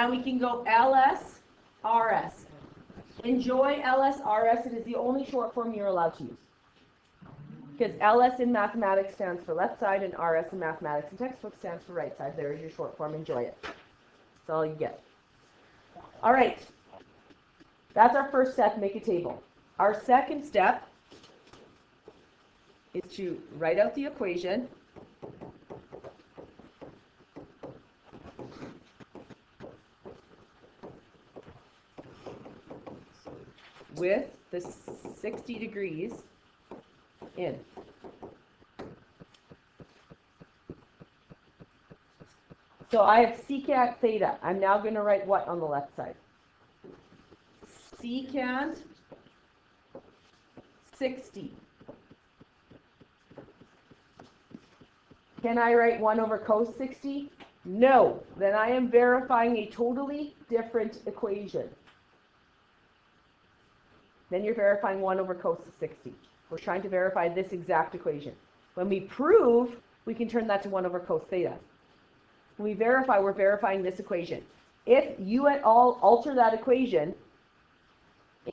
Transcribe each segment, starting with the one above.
And we can go LS, RS. Enjoy LS, RS. It is the only short form you're allowed to use. Because LS in mathematics stands for left side, and RS in mathematics and textbook stands for right side. There is your short form. Enjoy it. That's all you get. All right. That's our first step, make a table. Our second step is to write out the equation with the 60 degrees in. So I have secant theta. I'm now going to write what on the left side? Secant 60. Can I write 1 over cos 60? No. Then I am verifying a totally different equation. Then you're verifying 1 over cos of 60. We're trying to verify this exact equation. When we prove, we can turn that to 1 over cos theta. When we verify, we're verifying this equation. If you at all alter that equation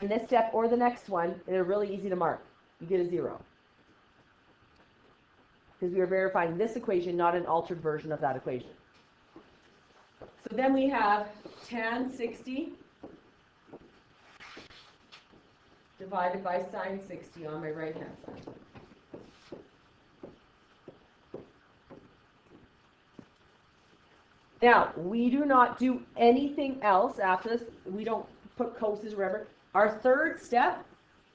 in this step or the next one, they're really easy to mark. You get a 0. Because we are verifying this equation, not an altered version of that equation. So then we have tan 60 divided by sine 60 on my right-hand side. Now, we do not do anything else after this. We don't put coses wherever. Our third step,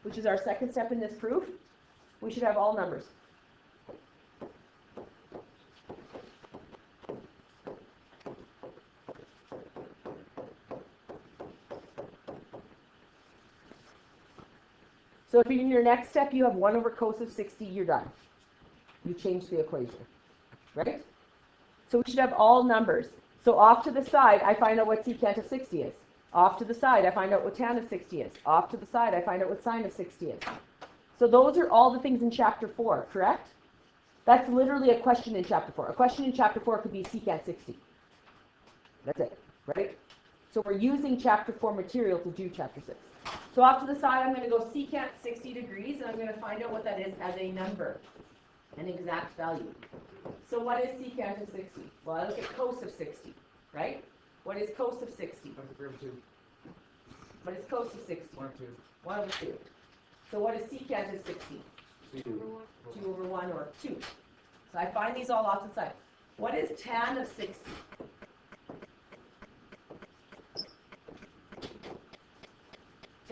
which is our second step in this proof, we should have all numbers. So if in your next step you have 1 over cos of 60, you're done. You change the equation, right? So we should have all numbers. So off to the side, I find out what secant of 60 is. Off to the side, I find out what tan of 60 is. Off to the side, I find out what sine of 60 is. So those are all the things in chapter 4, correct? That's literally a question in chapter 4. A question in chapter 4 could be secant 60. That's it, right? So we're using chapter 4 material to do chapter 6. So off to the side, I'm going to go secant 60 degrees, and I'm going to find out what that is as a number, an exact value. So what is secant of 60? Well, I look at cos of 60, right? What is cos of 60? 1 over 2. What is cos of 60? 1 over 2. 1 over 2. So what is secant of 60? 2. 2 over 1 or 2. So I find these all off the side. What is tan of 60?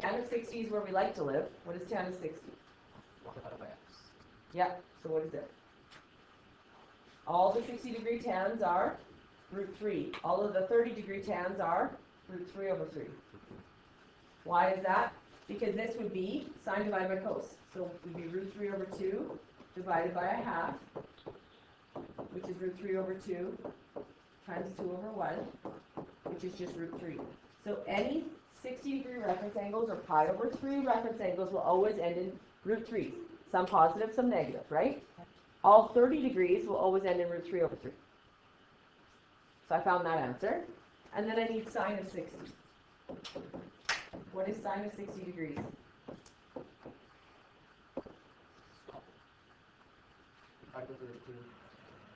Tan of 60 is where we like to live. What is tan of 60? Divided by x. Yeah, so what is it? All the 60-degree tans are root 3. All of the 30-degree tans are root 3 over 3. Why is that? Because this would be sine divided by cos. So it would be root 3 over 2 divided by a half, which is root 3 over 2 times 2 over 1, which is just root 3. So any 60-degree reference angles or pi over 3 reference angles will always end in root 3. Some positive, some negative, right? All 30 degrees will always end in root 3 over 3. So I found that answer. And then I need sine of 60. What is sine of 60 degrees?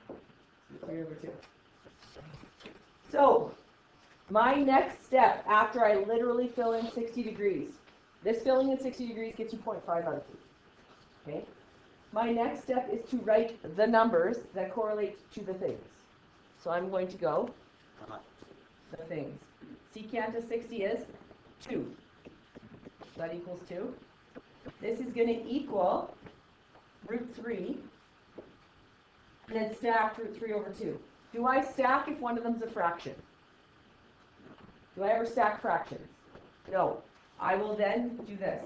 Root 3 over 2. So my next step, after I literally fill in 60 degrees, this filling in 60 degrees gets you 0.5 out of 3. Okay? My next step is to write the numbers that correlate to the things. So I'm going to go, the things. Secant of 60 is 2. That equals 2. This is going to equal root 3, and then stack root 3 over 2. Do I stack if one of them is a fraction? Do I ever stack fractions? No. I will then do this.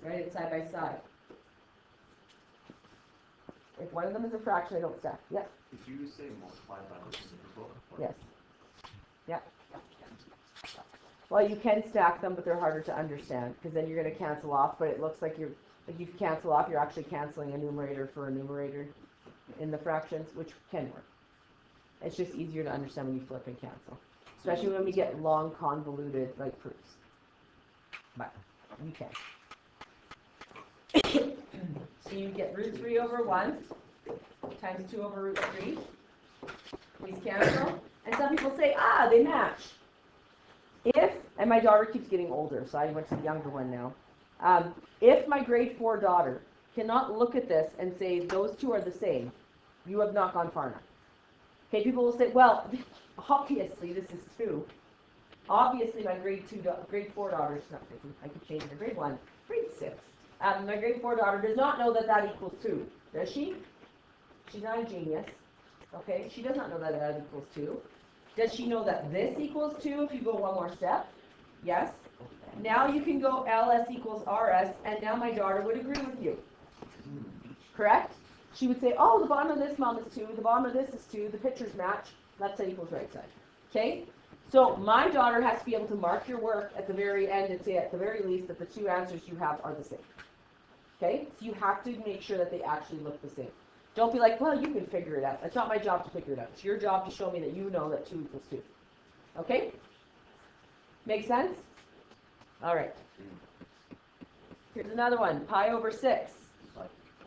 Write it side by side. If one of them is a fraction, I don't stack. Yep. Did you say multiply by the reciprocal? Yes. Yeah. Well, you can stack them, but they're harder to understand because then you're going to cancel off. But it looks like if you cancel off, you're actually canceling a numerator for a numerator in the fractions, which can work. It's just easier to understand when you flip and cancel. Especially when we get long, convoluted, like, proofs. But, you can. So you get root 3 over 1 times 2 over root 3. Please cancel. And some people say, they match. If, and my daughter keeps getting older, so I went to the younger one now. If my grade 4 daughter cannot look at this and say, those two are the same, you have not gone far enough. Okay, people will say, well, obviously this is 2. Obviously my grade 4 daughter, I could change it to grade 1, grade 6. My grade 4 daughter does not know that that equals 2. Does she? She's not a genius. Okay, she does not know that that equals 2. Does she know that this equals 2 if you go one more step? Yes. Now you can go LS equals RS, and now my daughter would agree with you. Correct? She would say, oh, the bottom of this mom is 2, the bottom of this is 2, the pictures match, left side equals right side. Okay? So my daughter has to be able to mark your work at the very end and say at the very least that the 2 answers you have are the same. Okay? So you have to make sure that they actually look the same. Don't be like, well, you can figure it out. It's not my job to figure it out. It's your job to show me that you know that 2 equals 2. Okay? Make sense? All right. Here's another one, pi over 6.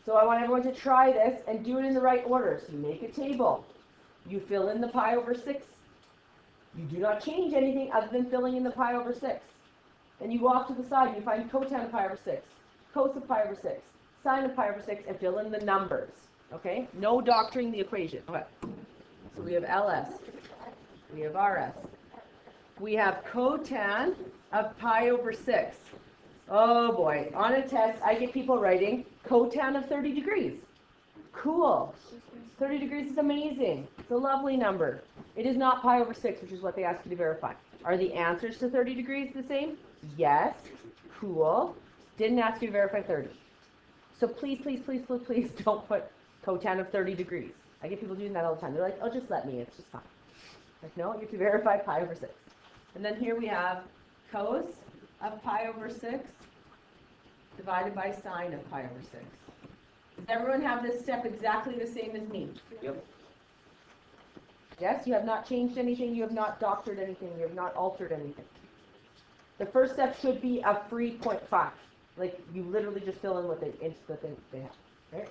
So I want everyone to try this and do it in the right order. So you make a table. You fill in the pi over 6. You do not change anything other than filling in the pi over 6. Then you go off to the side and you find cotan of pi over 6, cos of pi over 6, sine of pi over 6, and fill in the numbers. Okay? No doctoring the equation. Okay. So we have LS. We have RS. We have cotan of pi over 6. Oh boy. On a test, I get people writing cotan of 30 degrees. Cool. 30 degrees is amazing. It's a lovely number. It is not pi over 6, which is what they ask you to verify. Are the answers to 30 degrees the same? Yes. Cool. Didn't ask you to verify 30. So please, please, please, please, please don't put cotan of 30 degrees. I get people doing that all the time. They're like, oh, just let me. It's just fine. Like, no, you have to verify pi over 6. And then here we have cos of pi over 6 divided by sine of pi over 6. Does everyone have this step exactly the same as me? Yep. Yes, you have not changed anything, you have not doctored anything, you have not altered anything. The first step should be a free 0.5. Like, you literally just fill in what they have, right?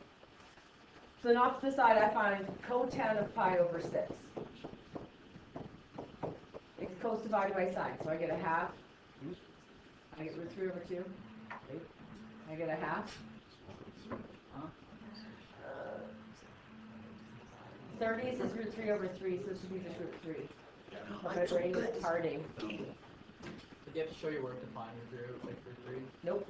So then off to the side, I find cotan of pi over 6. It's cos divided by sine, so I get a half. I get root 3 over 2. I get a half. 30s is root 3 over 3, so this should be just root 3. My brain is parting. Did you have to show your work to find root 3? Nope.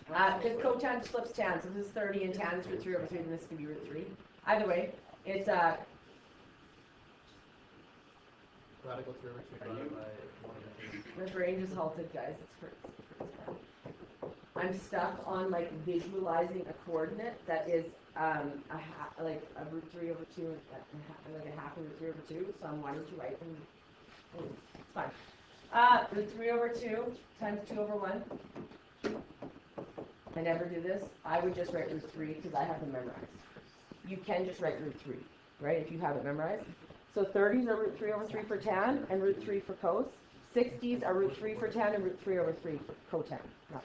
Because cotan flips tan, so this is 30 and tan is root 3 over 3, and this can be root 3. Either way, it's Radical 3 over 2 divided by 1 over 3. my brain just halted, guys. It's I'm stuck on like visualizing a coordinate that is like a root 3 over 2 and like a half of root 3 over 2. So I'm wanting to write them. It's fine. Root 3 over 2 times 2 over 1. I never do this. I would just write root 3 because I have them memorized. You can just write root 3, right, if you have it memorized. So 30s are root 3 over 3 for tan and root 3 for cos. 60s are root 3 for tan and root 3 over 3 for cotan. Not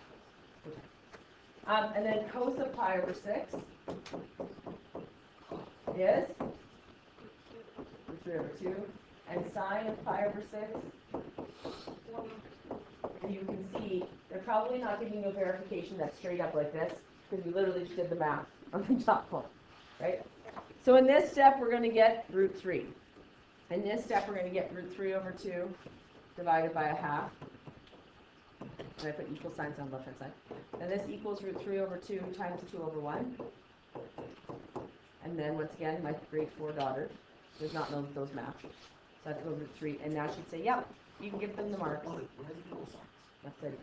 cotan. And then cos of pi over 6 is root 3 over 2. And sine of pi over 6. And you can see they're probably not giving you a verification that's straight up like this because we literally just did the math on the top one, right? So in this step, we're going to get root 3. In this step, we're going to get root 3 over 2 divided by a half. And I put equal signs on the left-hand side. And this equals root 3 over 2 times 2 over 1. And then, once again, my grade 4 daughter does not know those math. So I have to go root 3. And now she'd say, yep, you can give them the marks. That's it.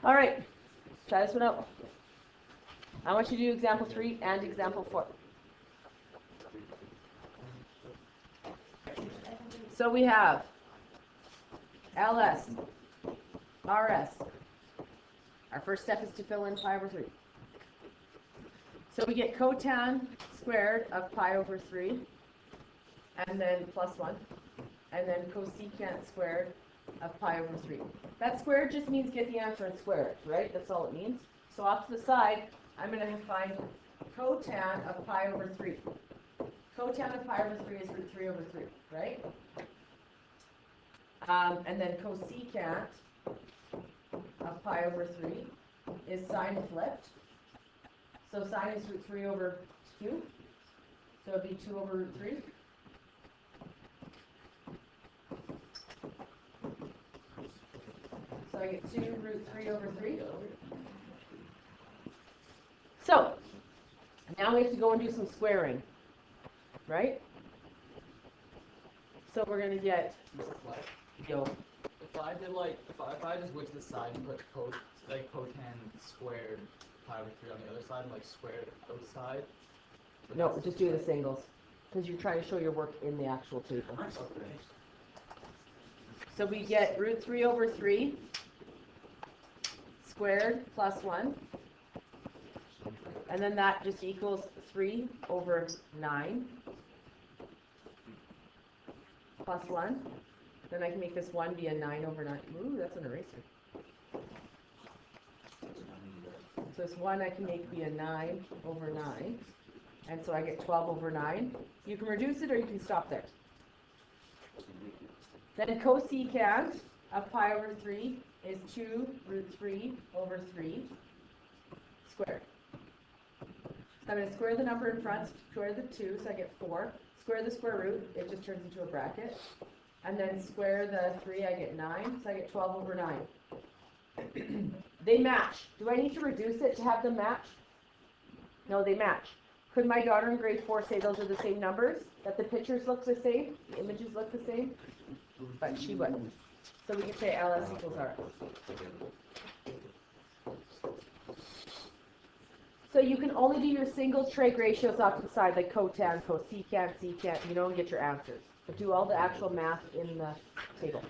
All right, try this one out. I want you to do example 3 and example 4. So we have LS, RS, Our first step is to fill in pi over 3. So we get cotan squared of pi over 3, and then plus 1, and then cosecant squared of pi over 3. That squared just means get the answer and square it, right? That's all it means. So off to the side, I'm going to find cotan of pi over 3. Cotan of pi over 3 is root 3 over 3, right? And then cosecant of pi over 3 is sine flipped. So sine is root 3 over 2. So it would be 2 over root 3. So I get 2 root 3 over 3. So now we have to go and do some squaring, right? So we're going to get, yo, If I did like, if I just went to the side and put cotan squared pi over 3 on the other side and like squared outside. no, just do the singles, because you're trying to show your work in the actual table. Okay. So we get root 3 over 3 squared plus 1. And then that just equals 3 over 9 plus 1. Then I can make this 1 be a 9 over 9. Ooh, that's an eraser. So this 1 I can make be a 9 over 9. And so I get 12 over 9. You can reduce it or you can stop there. Then cosecant of pi over 3 is 2 root 3 over 3 squared. So I'm going to square the number in front, square the 2, so I get 4. Square the square root, it just turns into a bracket. And then square the 3, I get 9, so I get 12 over 9. They match. Do I need to reduce it to have them match? No, they match. Could my daughter in grade 4 say those are the same numbers? That the pictures look the same? The images look the same? But she wouldn't. So we can say LS equals RS. So you can only do your single trig ratios off to the side, like cotan, cosecant, secant, and get your answers. But do all the actual math in the table.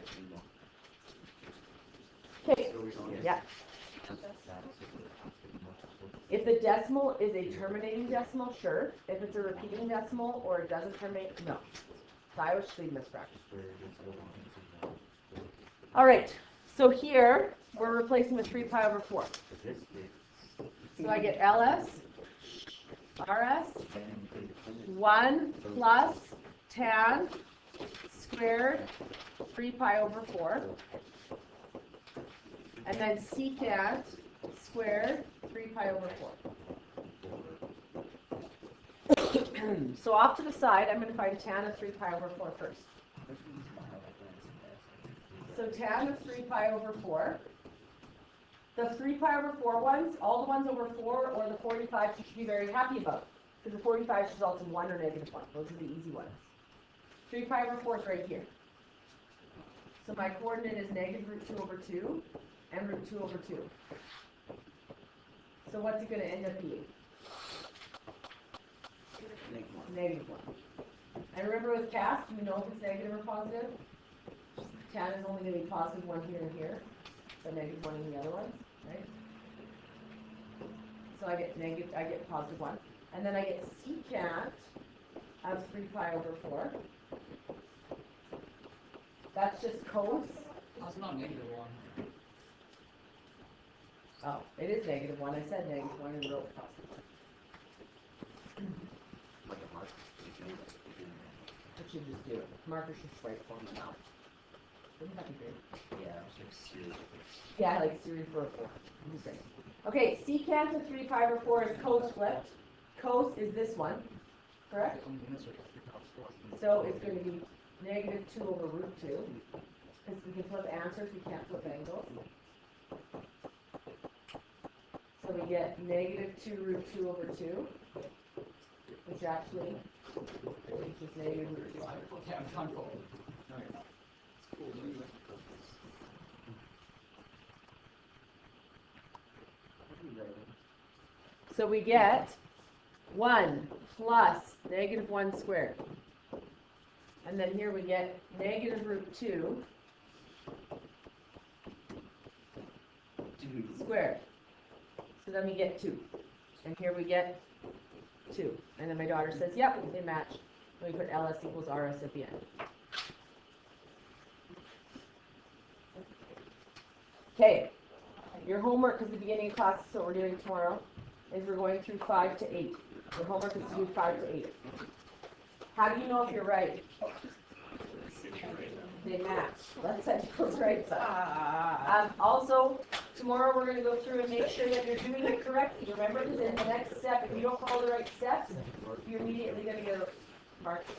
Okay, yeah. If the decimal is a terminating decimal, sure. If it's a repeating decimal or it doesn't terminate, no. Mispractice. All right, so here we're replacing with 3 pi over 4. So I get LS, RS, 1 plus tan squared 3 pi over 4. And then secant squared 3 pi over 4. So off to the side, I'm going to find tan of 3 pi over 4 first. So tan of 3 pi over 4. The 3 pi over 4 ones, all the ones over 4 or the 45 you should be very happy about. Because the 45 results in 1 or negative 1. Those are the easy ones. 3 pi over 4 is right here. So my coordinate is negative root 2 over 2 and root 2 over 2. So what's it going to end up being? Negative 1. And remember with cast, do you know if it's negative or positive? Tan is only going to be positive 1 here and here, but negative 1 in the other ones, right? So I get positive 1. And then I get secant of 3 pi over 4. That's just cos. That's not negative 1. Oh, it is negative 1. I said negative 1 and wrote positive 1. What should just do it? Marker should swipe for me now. Wouldn't that be great? Yeah, it's like serious. Yeah, like series for a 4. Great. Okay, secant of 3 pi over 4 is cos flipped. Cos is this one, correct? So it's going to be negative 2 over root 2. Because we can flip answers, we can't flip angles. So we get negative 2 root 2 over 2, which actually is negative root 2. Okay, I'm trying to go. So we get 1 plus negative 1 squared. And then here we get negative root 2 squared. So then we get 2. And here we get 2. And then my daughter says, yep, they match. And we put LS equals RS at the end. Okay. Your homework is the beginning of class, so what we're doing tomorrow is we're going through 5 to 8. Your homework is to do 5 to 8. How do you know if you're right? They match. Let's set those right side. Also, tomorrow we're going to go through and make sure that you're doing it correctly. Remember, because in the next step, if you don't follow the right steps, you're immediately going to get marked.